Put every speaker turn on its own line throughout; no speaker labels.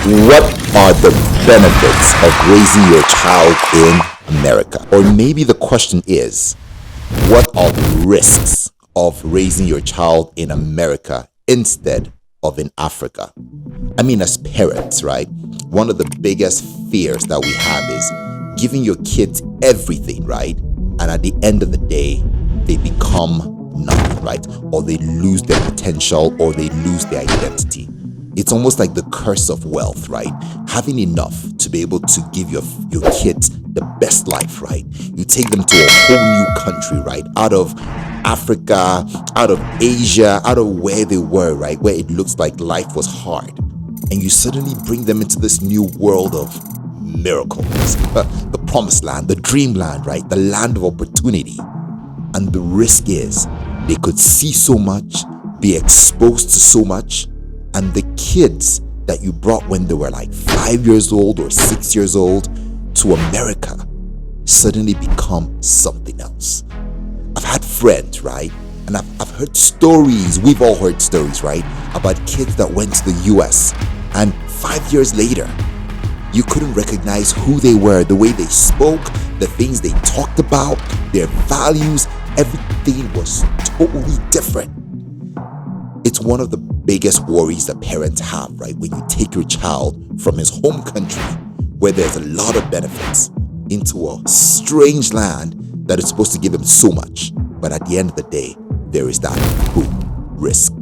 What are the benefits of raising your child in America? Or maybe the question is, what are the risks of raising your child in America instead of in Africa? I mean, as parents, right? One of the biggest fears that we have is giving your kids everything, right? And at the end of the day, they become nothing, right? Or they lose their potential, or they lose their identity. It's almost like the curse of wealth, right? Having enough to be able to give your kids the best life, right? You take them to a whole new country, right? Out of Africa, out of Asia, out of where they were, right? Where it looks like life was hard. And you suddenly bring them into this new world of miracles, the promised land, the dreamland, right? The land of opportunity. And the risk is they could see so much, be exposed to so much, and the kids that you brought when they were like 5 years old or 6 years old to America suddenly become something else. I've had friends, right? And I've heard stories, we've all heard stories, right? About kids that went to the US and 5 years later, you couldn't recognize who they were, the way they spoke, the things they talked about, their values, everything was totally different. It's one of the biggest worries that parents have, right? When you take your child from his home country, where there's a lot of benefits, into a strange land that is supposed to give him so much. But at the end of the day, there is that risk.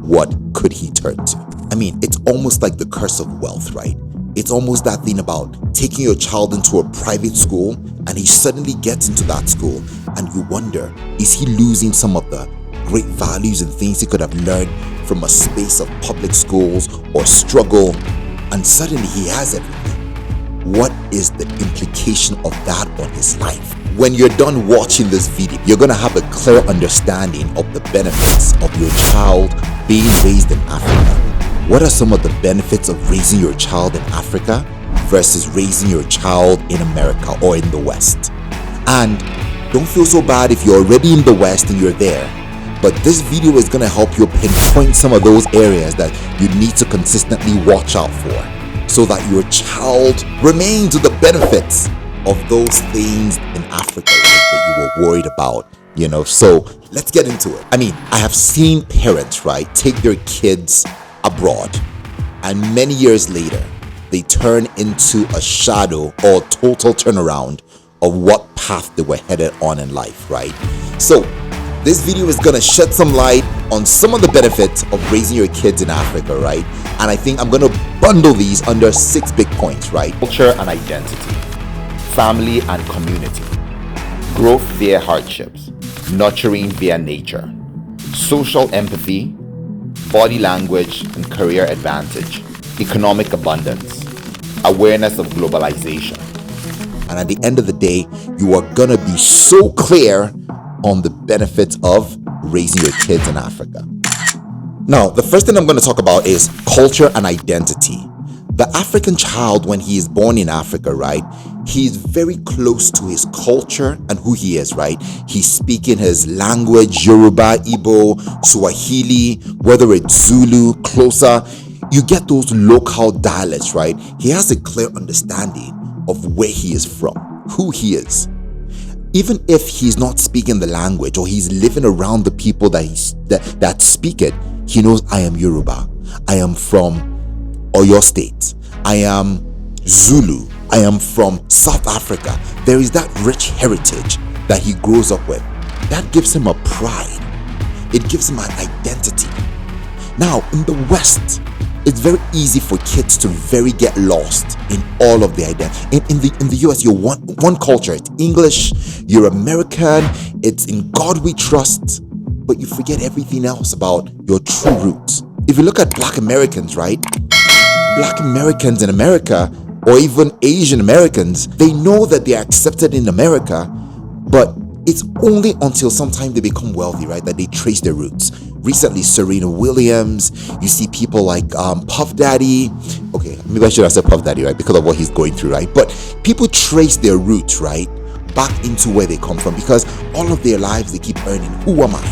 What could he turn to? I mean, it's almost like the curse of wealth, right? It's almost that thing about taking your child into a private school and he suddenly gets into that school and you wonder, is he losing some of the great values and things he could have learned from a space of public schools or struggle, and suddenly he has everything? What is the implication of that on his life? When you're done watching this video, you're going to have a clear understanding of the benefits of your child being raised in Africa. What are some of the benefits of raising your child in Africa versus raising your child in America or in the West? And don't feel so bad if you're already in the West and you're there. But this video is going to help you pinpoint some of those areas that you need to consistently watch out for so that your child remains with the benefits of those things in Africa, right, that you were worried about, So let's get into it. I mean, I have seen parents, right, take their kids abroad, and many years later, they turn into a shadow or total turnaround of what path they were headed on in life, right? So this video is gonna shed some light on some of the benefits of raising your kids in Africa, right? And I think I'm gonna bundle these under 6 big points, right? Culture and identity, family and community, growth via hardships, nurturing via nature, social empathy, body language and career advantage, economic abundance, awareness of globalization. And at the end of the day, you are gonna be so clear on the benefits of raising your kids in Africa. Now, the first thing I'm going to talk about is culture and identity. The African child, when he is born in Africa, right, he is very close to his culture and who he is, right? He's speaking his language, Yoruba, Igbo, Swahili, whether it's Zulu, Xhosa. You get those local dialects, right? He has a clear understanding of where he is from, who he is. Even if he's not speaking the language or he's living around the people that speak it, he knows, I am Yoruba, I am from Oyo State, I am Zulu, I am from South Africa. There is that rich heritage that he grows up with. That gives him a pride. It gives him an identity. Now, in the West, it's very easy for kids to get lost in all of the identity. In the US, you're one culture. It's English, you're American, it's in God we trust, but you forget everything else about your true roots. If you look at Black Americans, right? Black Americans in America, or even Asian Americans, they know that they're accepted in America, but it's only until sometime they become wealthy, right, that they trace their roots. Recently, Serena Williams, you see people like Puff Daddy. Okay, maybe I should have said Puff Daddy, right, because of what he's going through, right? But people trace their roots, right, back into where they come from, because all of their lives they keep earning, who am I?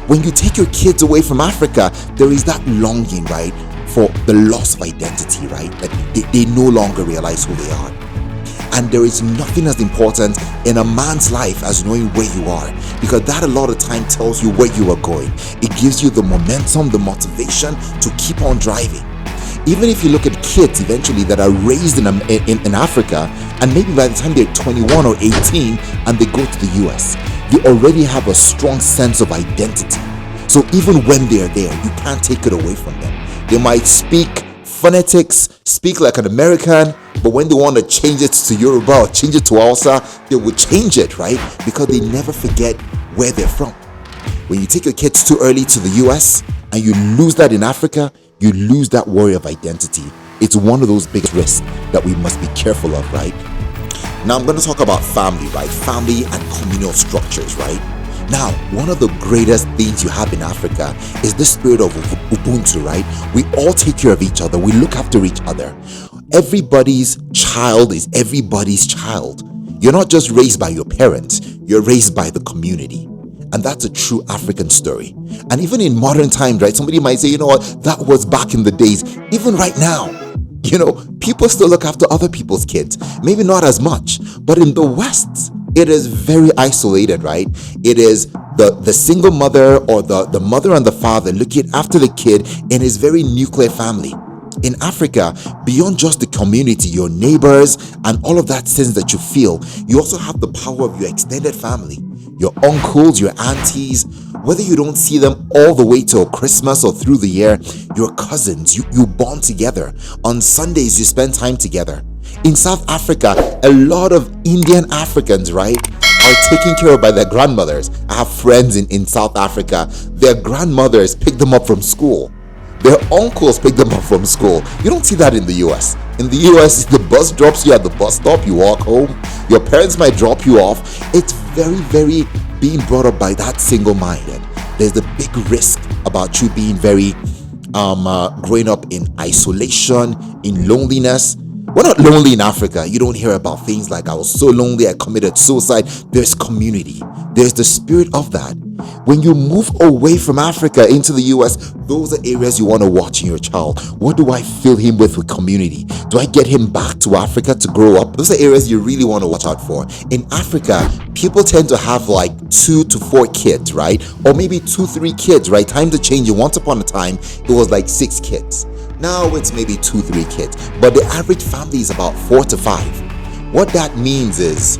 When you take your kids away from Africa, there is that longing, right, for the loss of identity, right? That they no longer realize who they are. And there is nothing as important in a man's life as knowing where you are, because that a lot of time tells you where you are going. It gives you the momentum, the motivation to keep on driving. Even if you look at kids eventually that are raised in Africa, and maybe by the time they're 21 or 18 and they go to the US, they already have a strong sense of identity. So even when they're there, you can't take it away from them. They might speak phonetics, speak like an American, but when they want to change it to Yoruba or change it to Hausa, they will change it, right? Because they never forget where they're from. When you take your kids too early to the US and you lose that in Africa, you lose that warrior of identity. It's one of those big risks that we must be careful of, right? Now I'm going to talk about family, right? Family and communal structures, right? Now, one of the greatest things you have in Africa is the spirit of Ubuntu, right? We all take care of each other. We look after each other. Everybody's child is everybody's child. You're not just raised by your parents, you're raised by the community. And that's a true African story. And even in modern times, right, somebody might say, you know what, that was back in the days. Even right now, you know, people still look after other people's kids. Maybe not as much, but in the West, it is very isolated, right? It is the single mother or the mother and the father looking after the kid in his very nuclear family. In Africa, beyond just the community, your neighbors, and all of that sense that you feel, you also have the power of your extended family, your uncles, your aunties. Whether you don't see them all the way till Christmas or through the year, your cousins, you bond together. On Sundays, you spend time together. In South Africa, a lot of Indian Africans, right, are taken care of by their grandmothers. I have friends in South Africa. Their grandmothers pick them up from school. Their uncles pick them up from school. You don't see that in the US. In the US, the bus drops you at the bus stop, you walk home. Your parents might drop you off. It's very, very being brought up by that single mind. And there's a big risk about you being very growing up in isolation, in loneliness. We're not lonely in Africa. You don't hear about things like I was so lonely I committed suicide. There's community. There's the spirit of that. When you move away from Africa into the US, those are areas you want to watch in your child. What do I fill him with community? Do I get him back to Africa to grow up? Those are areas you really want to watch out for. In Africa, people tend to have like 2 to 4 kids, right? Or maybe 2, 3 kids, right? Times are changing. Once upon a time, it was like 6 kids. Now it's maybe 2, 3 kids. But the average family is about 4 to 5. What that means is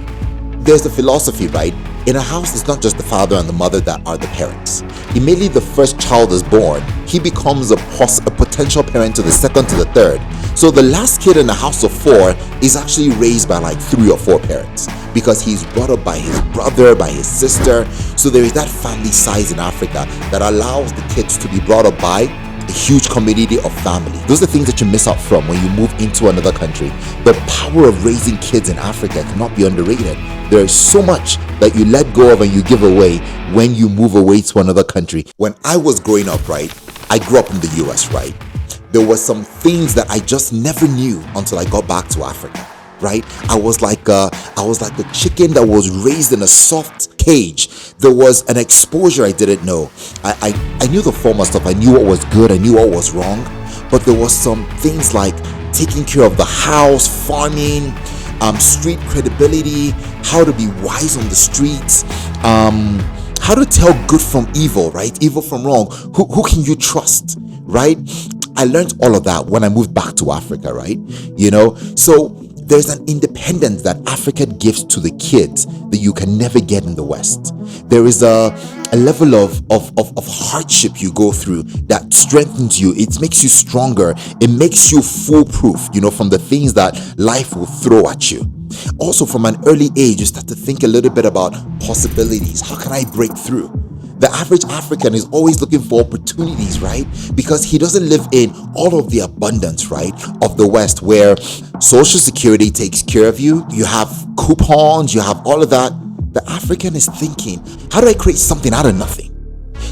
there's the philosophy, right? In a house, it's not just the father and the mother that are the parents. Immediately the first child is born, he becomes a potential parent to the second, to the third. So the last kid in a house of 4 is actually raised by like 3 or 4 parents, because he's brought up by his brother, by his sister. So there is that family size in Africa that allows the kids to be brought up by a huge community of family. Those are things that you miss out from when you move into another country. The power of raising kids in Africa cannot be underrated. There is so much that you let go of and you give away when you move away to another country. When I was growing up, right, I grew up in the US, right? There were some things that I just never knew until I got back to Africa, right? I was like a chicken that was raised in a soft cage. There was an exposure I didn't know. I knew the former stuff. I knew what was good. I knew what was wrong. But there was some things like taking care of the house, farming, street credibility, how to be wise on the streets, how to tell good from evil, right? Evil from wrong. Who can you trust, right? I learned all of that when I moved back to Africa, right? You know, so there's an independence that Africa gives to the kids that you can never get in the West. There is a level of hardship you go through that strengthens you. It makes you stronger. It makes you foolproof, you know, from the things that life will throw at you. Also, from an early age, you start to think a little bit about possibilities. How can I break through? The average African is always looking for opportunities, right? Because he doesn't live in all of the abundance, right, of the West, where Social Security takes care of you. You have coupons, you have all of that. The African is thinking, how do I create something out of nothing?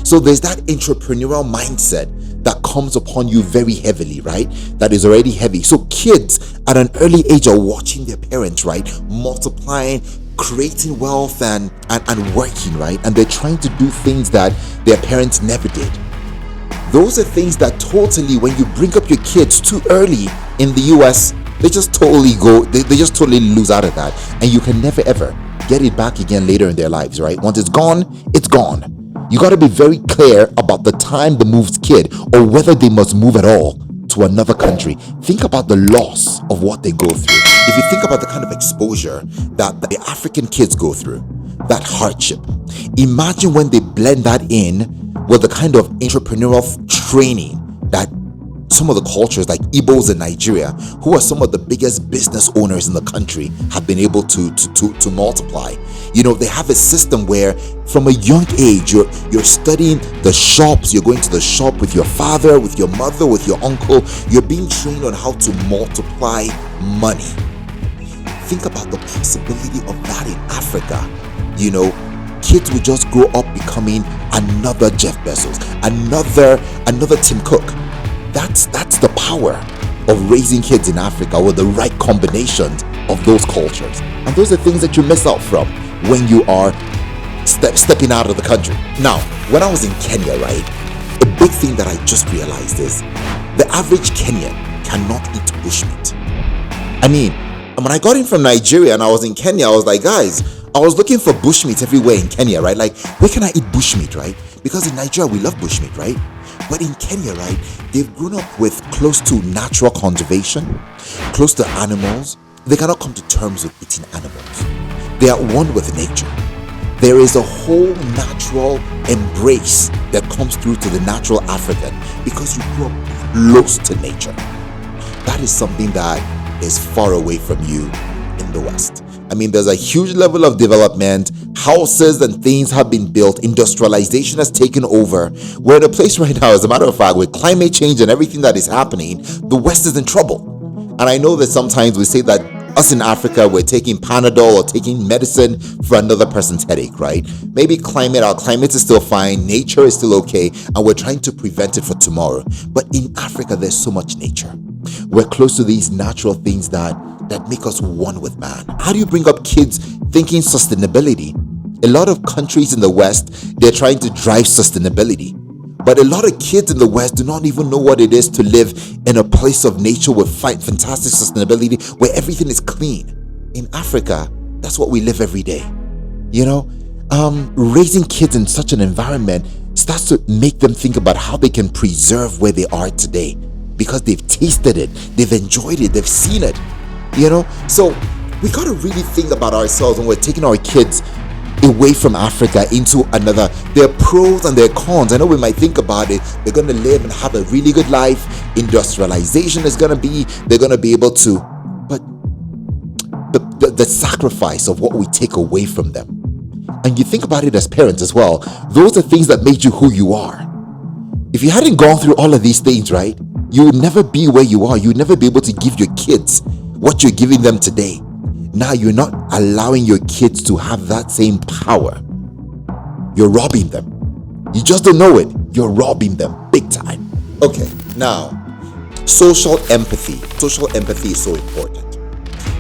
So there's that entrepreneurial mindset that comes upon you very heavily, right? That is already heavy. So kids at an early age are watching their parents, right, multiplying, creating wealth and working, right? And they're trying to do things that their parents never did. Those are things that totally, when you bring up your kids too early in the US, they just totally they just totally lose out of that. And you can never ever get it back again later in their lives, right? Once it's gone, it's gone. You got to be very clear about the time the moves kid, or whether they must move at all to another country. Think about the loss of what they go through. If you think about the kind of exposure that the African kids go through, that hardship, imagine when they blend that in with the kind of entrepreneurial training that some of the cultures like Igbos in Nigeria, who are some of the biggest business owners in the country, have been able to multiply. You know, they have a system where from a young age you're studying the shops, you're going to the shop with your father, with your mother, with your uncle. You're being trained on how to multiply money. Think about the possibility of that in Africa. You know, kids will just grow up becoming another Jeff Bezos, another Tim Cook. That's the power of raising kids in Africa with the right combinations of those cultures. And those are things that you miss out from when you are stepping out of the country. Now, when I was in Kenya, right, a big thing that I just realized is the average Kenyan cannot eat bushmeat. I mean, when I got in from Nigeria and I was in Kenya, I was like, guys, I was looking for bushmeat everywhere in Kenya, right? Like, where can I eat bushmeat, right? Because in Nigeria, we love bushmeat, right? But in Kenya, right, they've grown up with close to natural conservation, close to animals. They cannot come to terms with eating animals. They are one with nature. There is a whole natural embrace that comes through to the natural African because you grew up close to nature. That is something that is far away from you in the West. I mean, there's a huge level of development. Houses and things have been built. Industrialization has taken over. We're in a place right now, as a matter of fact, with climate change and everything that is happening, the West is in trouble. And I know that sometimes we say that us in Africa, we're taking Panadol or taking medicine for another person's headache, right? Maybe our climate is still fine, nature is still okay, and we're trying to prevent it for tomorrow. But in Africa, there's so much nature. We're close to these natural things that make us one with man. How do you bring up kids thinking sustainability? A lot of countries in the West, they're trying to drive sustainability. But a lot of kids in the West do not even know what it is to live in a place of nature with fantastic sustainability where everything is clean. In Africa, that's what we live every day. You know, raising kids in such an environment starts to make them think about how they can preserve where they are today because they've tasted it, they've enjoyed it, they've seen it. You know, so we got to really think about ourselves when we're taking our kids away from Africa into another. There are pros and there are cons. I know we might think about it. They're going to live and have a really good life. Industrialization is going to be, they're going to be able to, but the sacrifice of what we take away from them. And you think about it as parents as well. Those are things that made you who you are. If you hadn't gone through all of these things, right, you would never be where you are. You would never be able to give your kids what you're giving them today. Now you're not allowing your kids to have that same power. You're robbing them. You just don't know it. You're robbing them big time. Okay, now, social empathy. Social empathy is so important.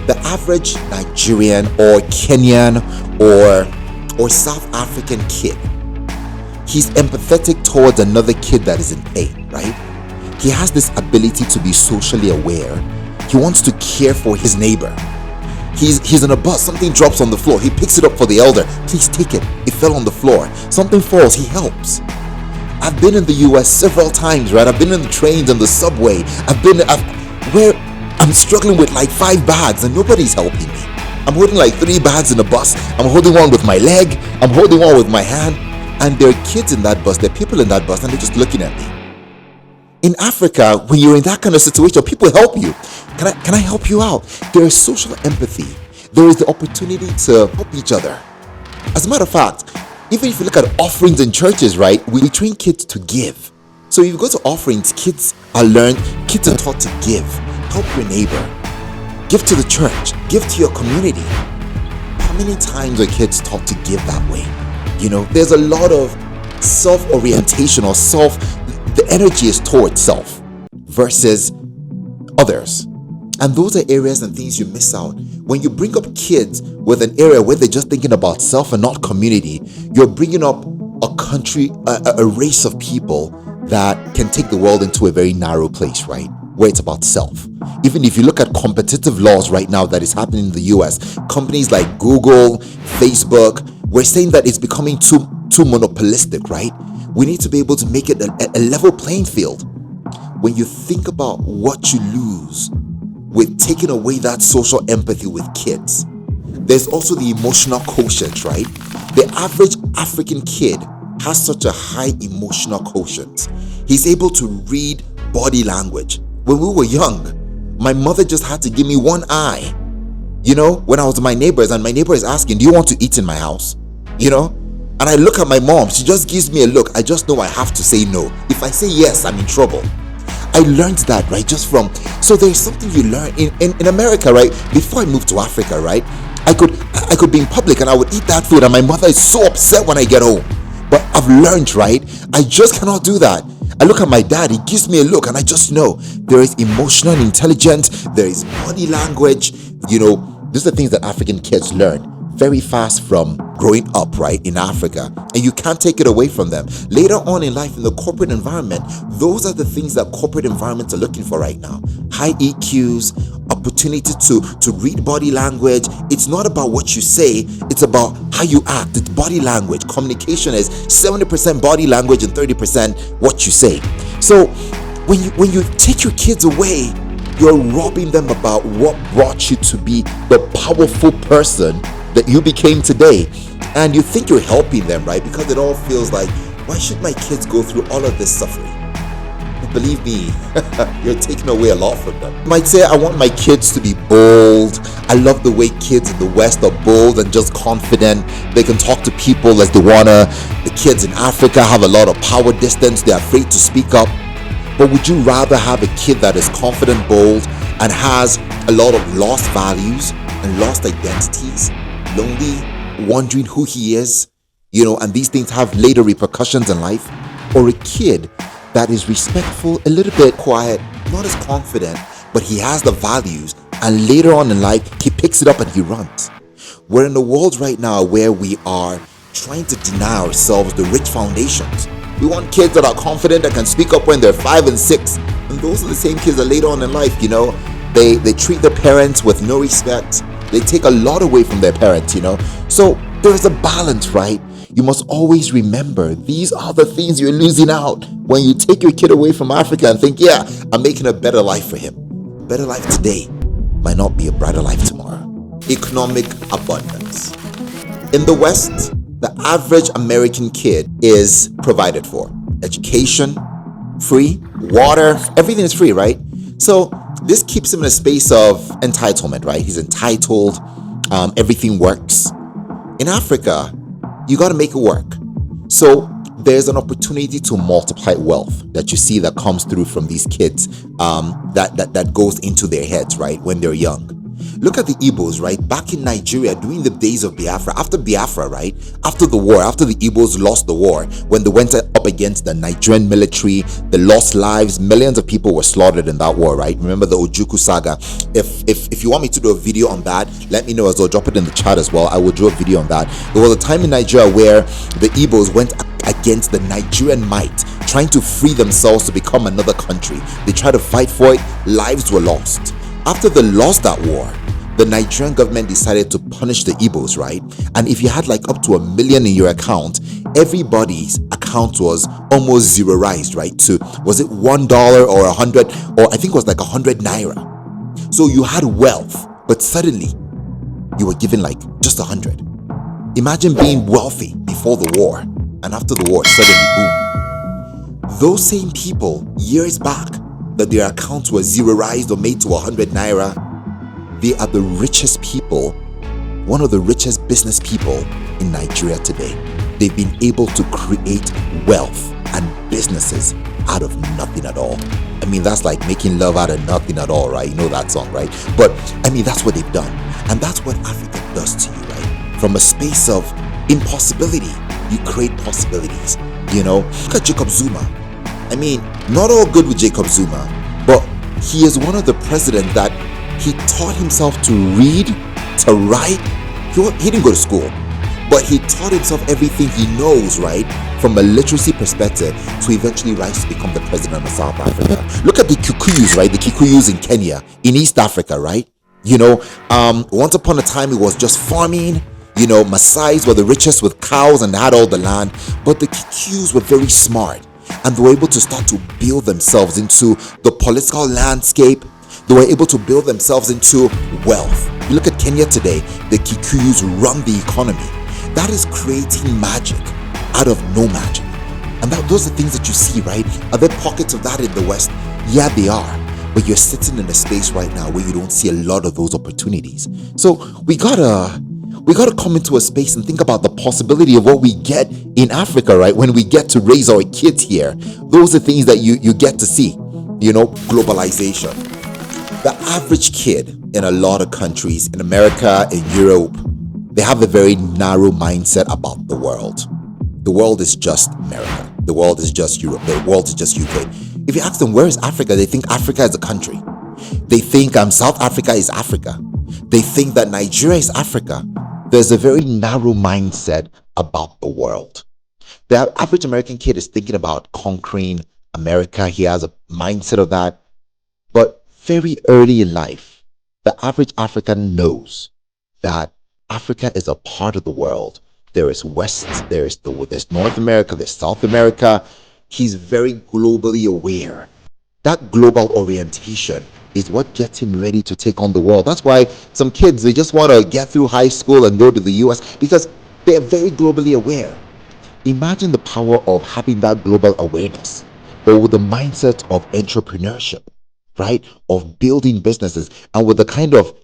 The average Nigerian or Kenyan or South African kid, he's empathetic towards another kid that is in pain, right? He has this ability to be socially aware. He wants to care for his neighbor. He's on a bus, something drops on the floor, he picks it up for the elder. Please take it, it fell on the floor. Something falls, he helps. I've been in the US several times, right? I've been in the trains and the subway. Where I'm struggling with like 5 bags and nobody's helping me. I'm holding like 3 bags in a bus. I'm holding one with my leg, I'm holding one with my hand. And there are kids in that bus, there are people in that bus, and they're just looking at me. In Africa, when you're in that kind of situation, people help you. Can I help you out? There is social empathy. There is the opportunity to help each other. As a matter of fact, even if you look at offerings in churches, right, we train kids to give. So if you go to offerings, kids are taught to give. Help your neighbor. Give to the church. Give to your community. How many times are kids taught to give that way? You know, there's a lot of self-orientation or the energy is towards self versus others. And those are areas and things you miss out. When you bring up kids with an area where they're just thinking about self and not community, you're bringing up a country, a race of people that can take the world into a very narrow place, right? Where it's about self. Even if you look at competitive laws right now that is happening in the US, companies like Google, Facebook, we're saying that it's becoming too monopolistic, right? We need to be able to make it a level playing field. When you think about what you lose with taking away that social empathy with kids, there's also the emotional quotient, right? The average African kid has such a high emotional quotient. He's able to read body language. When we were young, my mother just had to give me one eye. You know, when I was with my neighbors and my neighbor is asking, do you want to eat in my house? You know? And I look at my mom, she just gives me a look. I just know I have to say no. If I say yes, I'm in trouble. I learned that, right, just from, so there's something you learn in America, right? Before I moved to Africa, right, I could be in public and I would eat that food and my mother is so upset when I get home. But I've learned, right, I just cannot do that. I look at my dad, he gives me a look and I just know there is emotional intelligence, there is body language. You know, these are things that African kids learn very fast from growing up, right, in Africa, and you can't take it away from them. Later on in life, in the corporate environment, those are the things that corporate environments are looking for right now. High EQs, opportunity to read body language. It's not about what you say, it's about how you act. It's body language. Communication is 70% body language and 30% what you say. So when you take your kids away, you're robbing them about what brought you to be the powerful person that you became today. And you think you're helping them, right? Because it all feels like, why should my kids go through all of this suffering? But believe me, you're taking away a lot from them. You might say, I want my kids to be bold. I love the way kids in the West are bold and just confident. They can talk to people as they wanna. The kids in Africa have a lot of power distance. They're afraid to speak up. But would you rather have a kid that is confident, bold, and has a lot of lost values and lost identities, lonely, wondering who he is, you know, and these things have later repercussions in life? Or a kid that is respectful, a little bit quiet, not as confident, but he has the values, and later on in life, he picks it up and he runs? We're in a world right now where we are trying to deny ourselves the rich foundations. We want kids that are confident, that can speak up when they're 5 and 6. And those are the same kids that later on in life, you know, they treat their parents with no respect. They take a lot away from their parents, you know. So there's a balance, right? You must always remember these are the things you're losing out when you take your kid away from Africa and think, yeah, I'm making a better life for him. A better life today might not be a brighter life tomorrow. Economic abundance. In the West, the average American kid is provided for. Education, free, water, everything is free, right? So this keeps him in a space of entitlement, right? He's entitled, everything works. In Africa, you got to make it work. So there's an opportunity to multiply wealth that you see that comes through from these kids, that goes into their heads, right, when they're young. Look at the Igbos, right? Back in Nigeria, during the days of Biafra, after Biafra, right? After the war, after the Igbos lost the war, when they went up against the Nigerian military, they lost lives. Millions of people were slaughtered in that war, right? Remember the Ojukwu saga. If you want me to do a video on that, let me know as well. Drop it in the chat as well. I will do a video on that. There was a time in Nigeria where the Igbos went against the Nigerian might, trying to free themselves to become another country. They tried to fight for it. Lives were lost. After they lost that war, the Nigerian government decided to punish the Igbos, right? And if you had like up to $1 million in your account, everybody's account was almost zeroized, right? To, was it $1 or 100, or I think it was like 100 naira. So you had wealth, but suddenly you were given like just 100. Imagine being wealthy before the war, and after the war, suddenly boom. Those same people years back, that their accounts were zeroized or made to 100 naira, they are the richest people, one of the richest business people in Nigeria today. They've been able to create wealth and businesses out of nothing at all. I mean, that's like making love out of nothing at all, right? You know that song, right? But I mean, that's what they've done. And that's what Africa does to you, right? From a space of impossibility, you create possibilities, you know? Look at Jacob Zuma. I mean, not all good with Jacob Zuma, but he is one of the presidents that he taught himself to read, to write. He didn't go to school, but he taught himself everything he knows, right, from a literacy perspective, to eventually rise to become the president of South Africa. Look at the Kikuyus, right? The Kikuyus in Kenya, in East Africa, right? Once upon a time it was just farming. Maasais were the richest with cows and had all the land, but the Kikuyus were very smart, and they were able to start to build themselves into the political landscape. They were able to build themselves into wealth. You look at Kenya today, the Kikuyus run the economy. That is creating magic out of no magic. And those are things that you see, right? Are there pockets of that in the West? Yeah, they are. But you're sitting in a space right now where you don't see a lot of those opportunities. So we gotta come into a space and think about the possibility of what we get in Africa, right? When we get to raise our kids here, those are things that you get to see. Globalization. The average kid in a lot of countries, in America, in Europe, they have a very narrow mindset about the world. The world is just America. The world is just Europe. The world is just UK. If you ask them, where is Africa? They think Africa is a country. They think South Africa is Africa. They think that Nigeria is Africa. There's a very narrow mindset about the world. The average American kid is thinking about conquering America. He has a mindset of that. But very early in life, the average African knows that Africa is a part of the world. There is West, there's North America, there's South America. He's very globally aware. That global orientation is what gets him ready to take on the world. That's why some kids, they just want to get through high school and go to the US because they're very globally aware. Imagine the power of having that global awareness, but with the mindset of entrepreneurship, right? Of building businesses, and with the kind of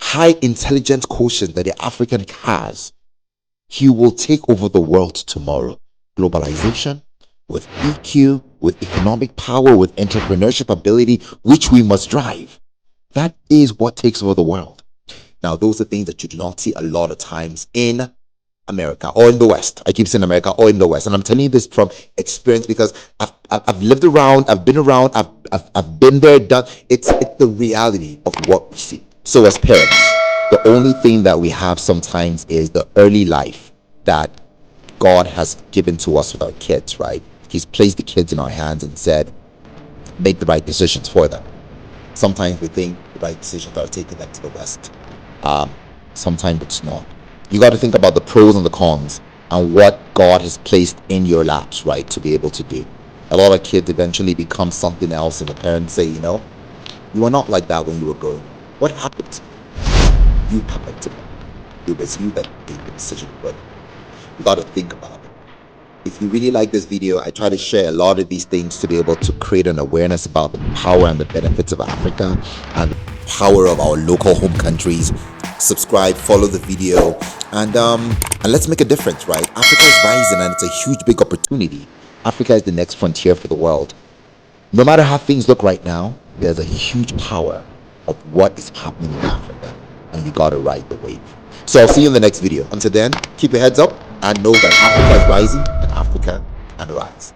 high intelligence quotient that the African has. He will take over the world tomorrow. Globalization, with EQ, with economic power, with entrepreneurship ability, which we must drive. That is what takes over the world. Now, those are things that you do not see a lot of times in America or in the West. I keep saying America or in the West. And I'm telling you this from experience because I've lived around, I've been around, I've been there, done. It's the reality of what we see. So as parents, the only thing that we have sometimes is the early life that God has given to us with our kids, right? He's placed the kids in our hands and said, make the right decisions for them. Sometimes we think the right decisions are taking them to the West. Sometimes it's not. You got to think about the pros and the cons and what God has placed in your laps, right, to be able to do. A lot of kids eventually become something else, and the parents say, you were not like that when you were growing. What happened? You happened to them. It was you that made the decision. But you got to think about it. If you really like this video, I try to share a lot of these things to be able to create an awareness about the power and the benefits of Africa and the power of our local home countries. Subscribe, follow the video, and let's make a difference, right? Africa is rising, and it's a huge, big opportunity. Africa is the next frontier for the world. No matter how things look right now, there's a huge power of what is happening in Africa, and you gotta ride the wave. So I'll see you in the next video. Until then, keep your heads up and know that Africa is rising and Africa can rise.